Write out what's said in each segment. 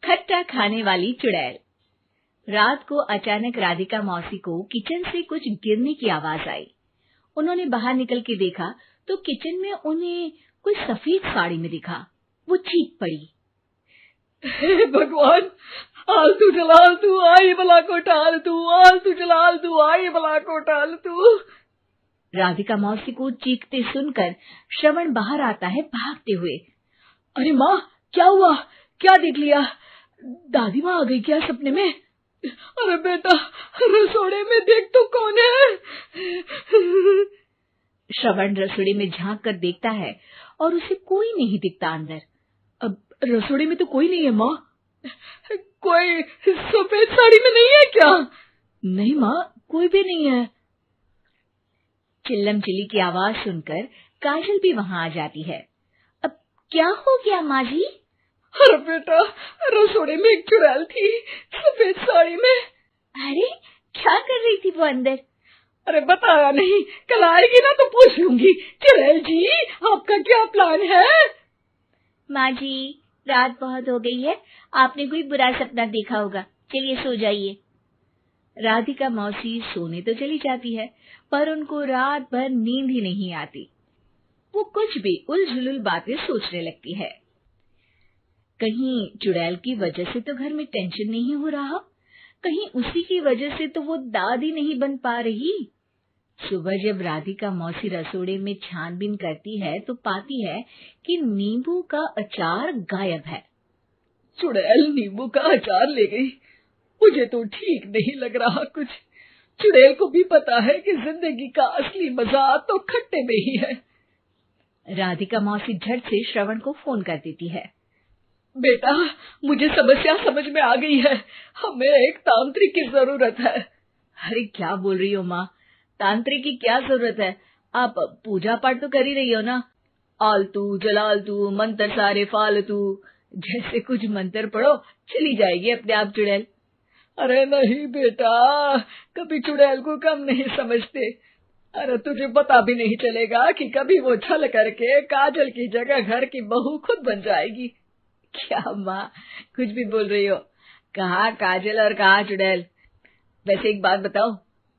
खट्टा खाने वाली चुड़ैल। रात को अचानक राधिका मौसी को किचन से कुछ गिरने की आवाज आई। उन्होंने बाहर निकल के देखा तो किचन में उन्हें कोई सफेद साड़ी में दिखा। वो चीख पड़ी, हे भगवान, आलतू जलाल तू आई भला को टाल तू, आलतू जलाल तू आई भला को टाल तू। राधिका मौसी को चीखते सुनकर श्रवण बाहर आता है भागते हुए। अरे माँ, क्या हुआ? क्या देख लिया? दादी माँ आ गई क्या सपने में? अरे बेटा, रसोड़े में देख तो कौन है? श्रवण रसोड़े में झांक कर देखता है और उसे कोई नहीं दिखता अंदर। अब रसोड़े में तो कोई नहीं है माँ। कोई सफेद साड़ी में नहीं है क्या? नहीं माँ, कोई भी नहीं है। चिल्लम चिल्ली की आवाज सुनकर काजल भी वहां आ जाती है। अब क्या हो गया माँ जी? अरे बेटा, रसोड़े में एक चुड़ैल थी सफेद साड़ी में। अरे क्या कर रही थी वो अंदर? अरे बताया नहीं, कल आएगी ना तो पूछ लूंगी। चुड़ैल जी, आपका क्या प्लान है? माँ जी, रात बहुत हो गई है, आपने कोई बुरा सपना देखा होगा, चलिए सो जाइए। राधिका मौसी सोने तो चली जाती है, पर उनको रात भर नींद ही नहीं आती। वो कुछ भी उलझुल बातें सोचने लगती है। कहीं चुड़ैल की वजह से तो घर में टेंशन नहीं हो रहा, कहीं उसी की वजह से तो वो दादी नहीं बन पा रही। सुबह जब राधिका मौसी रसोड़े में छानबीन करती है तो पाती है कि नींबू का अचार गायब है। चुड़ैल नींबू का अचार ले गई, मुझे तो ठीक नहीं लग रहा कुछ। चुड़ैल को भी पता है कि जिंदगी का असली मजा तो खट्टे में ही है। राधिका मौसी झट से श्रवण को फोन कर देती है। बेटा, मुझे समस्या समझ में आ गई है, हमें एक तांत्रिक की जरूरत है। अरे क्या बोल रही हो माँ, तांत्रिक की क्या जरूरत है? आप पूजा पाठ तो कर ही रही हो ना। आलतू जलालतू मंत्र सारे फालतू जैसे कुछ मंत्र पढ़ो, चली जाएगी अपने आप चुड़ैल। अरे नहीं बेटा, कभी चुड़ैल को कम नहीं समझते। अरे तुझे पता भी नहीं चलेगा कि कभी वो छल करके काजल की जगह घर की बहू खुद बन जाएगी। क्या माँ, कुछ भी बोल रही हो? कहाँ काजल और कहाँ चुड़ैल? वैसे एक बात बताओ,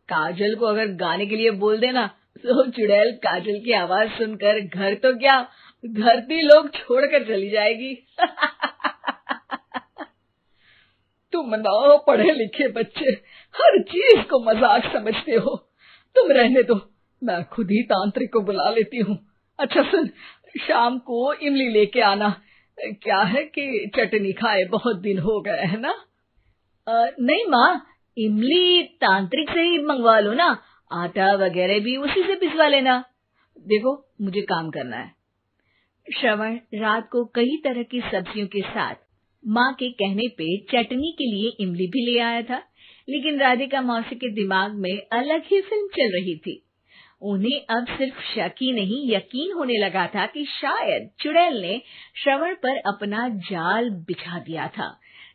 काजल को अगर गाने के लिए बोल देना तो चुड़ैल काजल की आवाज सुनकर घर तो क्या धरती लोग छोड़कर चली जाएगी। तुम ना पढ़े लिखे बच्चे हर चीज को मजाक समझते हो। तुम रहने दो, मैं खुद ही तांत्रिक को बुला लेती हूँ। अच्छा सुन, शाम को इमली लेके आना। क्या है कि चटनी खाए बहुत दिन हो गए है ना? नहीं माँ, इमली तांत्रिक से ही मंगवा लो ना, आटा वगैरह भी उसी से पिसवा लेना। देखो मुझे काम करना है। श्रवण रात को कई तरह की सब्जियों के साथ माँ के कहने पे चटनी के लिए इमली भी ले आया था, लेकिन राधिका मौसी के दिमाग में अलग ही फिल्म चल रही थी। उन्हें अब सिर्फ शक ही नहीं यकीन होने लगा था कि शायद चुड़ैल ने श्रवण पर अपना जाल बिछा दिया था,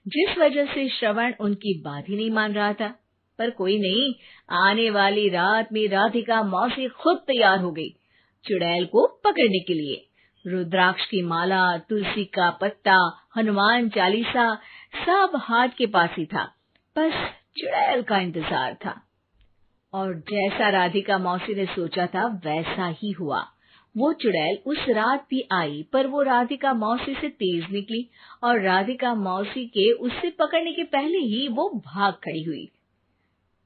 जिस वजह से श्रवण उनकी बात ही नहीं मान रहा था। पर कोई नहीं, आने वाली रात में राधिका मौसी खुद तैयार हो गई चुड़ैल को पकड़ने के लिए। रुद्राक्ष की माला, तुलसी का पत्ता, हनुमान चालीसा सब हाथ के पास ही था, बस चुड़ैल का इंतजार था। और जैसा राधिका मौसी ने सोचा था वैसा ही हुआ। वो चुड़ैल उस रात भी आई, पर वो राधिका मौसी से तेज निकली और राधिका मौसी के उससे पकड़ने के पहले ही वो भाग खड़ी हुई।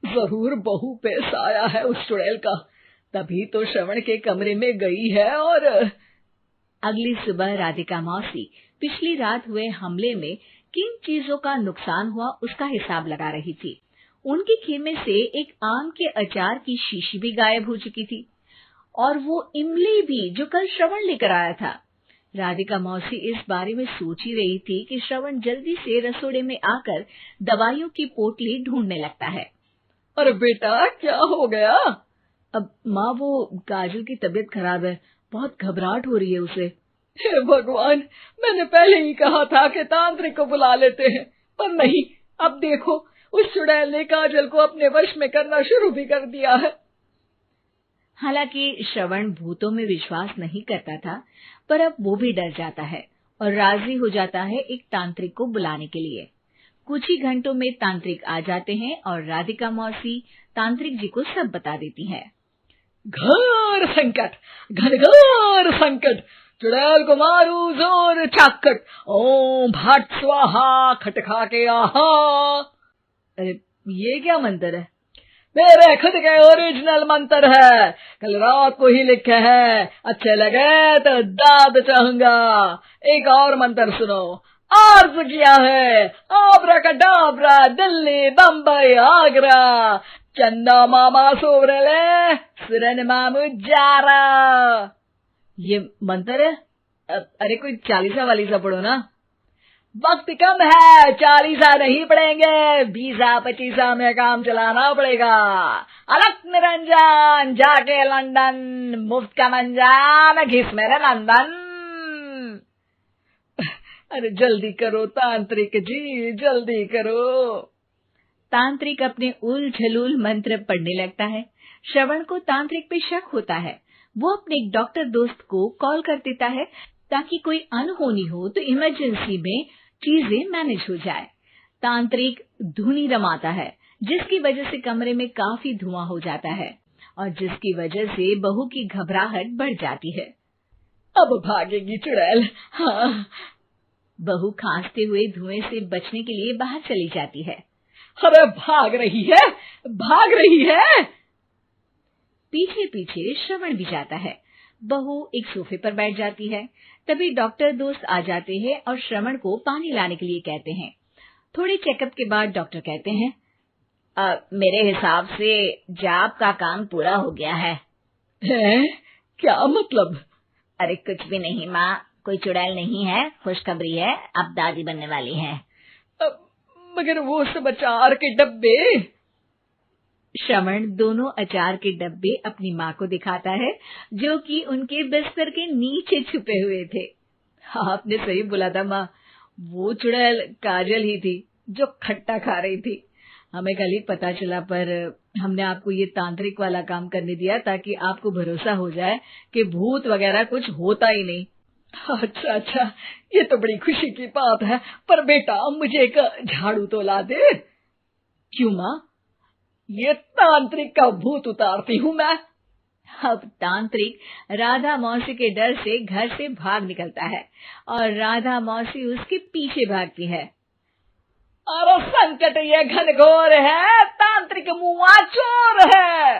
जरूर बहू पे साया है उस चुड़ैल का, तभी तो श्रवण के कमरे में गई है। और अगली सुबह राधिका मौसी पिछली रात हुए हमले में किन चीजों का नुकसान हुआ उसका हिसाब लगा रही थी। उनके खेमे से एक आम के अचार की शीशी भी गायब हो चुकी थी और वो इमली भी जो कल श्रवण लेकर आया था। राधिका मौसी इस बारे में सोच ही रही थी कि श्रवण जल्दी से रसोड़े में आकर दवाइयों की पोटली ढूंढने लगता है। अरे बेटा, क्या हो गया? अब माँ, वो काजल की तबीयत खराब है, बहुत घबराहट हो रही है उसे। हे भगवान, मैंने पहले ही कहा था कि तांत्रिक को बुला लेते हैं, पर नहीं, अब देखो उस चुड़ैल ने काजल को अपने वश में करना शुरू भी कर दिया है। हालांकि श्रवण भूतों में विश्वास नहीं करता था, पर अब वो भी डर जाता है और राजी हो जाता है एक तांत्रिक को बुलाने के लिए। कुछ ही घंटों में तांत्रिक आ जाते हैं और राधिका मौसी तांत्रिक जी को सब बता देती है। घोर संकट, घनघोर संकट, चुड़ैल को मारू जोर चाकट, ओम भट स्वाहा खटखा के आहा। अरे ये क्या मंत्र है? मेरे खुद के ओरिजिनल मंत्र है, कल रात को ही लिखे हैं, अच्छे लगे तो दाद चाहूंगा। एक और मंत्र सुनो। अर्ज किया है आब्राकडाब्रा, दिल्ली बम्बई आगरा, चंदा मामा सोवरले सुरन मामू जारा। ये मंत्र है? अरे कोई 40 वालीसा पढ़ो ना। वक्त कम है, 40 नहीं पड़ेंगे, 20-25 में काम चलाना पड़ेगा। अलग निरंजन जाके लंदन, मुफ्त का मंजान घिस मेरे नंदन। अरे जल्दी करो तांत्रिक जी, जल्दी करो। तांत्रिक अपने उल झलूल मंत्र पढ़ने लगता है। श्रवण को तांत्रिक पे शक होता है। वो अपने एक डॉक्टर दोस्त को कॉल कर देता है ताकि कोई अनहोनी हो तो इमरजेंसी में चीजें मैनेज हो जाए। तांत्रिक धुनी रमाता है, जिसकी वजह से कमरे में काफी धुआं हो जाता है और जिसकी वजह से बहू की घबराहट बढ़ जाती है। अब भागेगी चुड़ैल। हाँ। बहू खांसते हुए धुएं से बचने के लिए बाहर चली जाती है। अरे भाग रही है, भाग रही है। पीछे पीछे श्रवण भी जाता है। बहू एक सोफे पर बैठ जाती है। तभी डॉक्टर दोस्त आ जाते हैं और श्रवण को पानी लाने के लिए कहते हैं। थोड़े चेकअप के बाद डॉक्टर कहते हैं, मेरे हिसाब से जाप का काम पूरा हो गया है। क्या मतलब? अरे कुछ भी नहीं माँ, कोई चुड़ैल नहीं है, खुशखबरी है, अब दादी बनने वाली है। मगर वो सब अचार के डब्बे। श्रवण दोनों अचार के डब्बे अपनी माँ को दिखाता है, जो कि उनके बिस्तर के नीचे छुपे हुए थे। आपने सही बोला था माँ, वो चुड़ैल काजल ही थी जो खट्टा खा रही थी। हमें कल ही पता चला, पर हमने आपको ये तांत्रिक वाला काम करने दिया ताकि आपको भरोसा हो जाए कि भूत वगैरह कुछ होता ही नहीं। अच्छा अच्छा, ये तो बड़ी खुशी की बात है, पर बेटा मुझे एक झाड़ू तो ला दे। क्यों माँ? ये तांत्रिक का भूत उतारती हूँ मैं। अब तांत्रिक राधा मौसी के डर से घर से भाग निकलता है और राधा मौसी उसके पीछे भागती है। अरे संकट ये घनघोर है, तांत्रिक मुआ चोर है।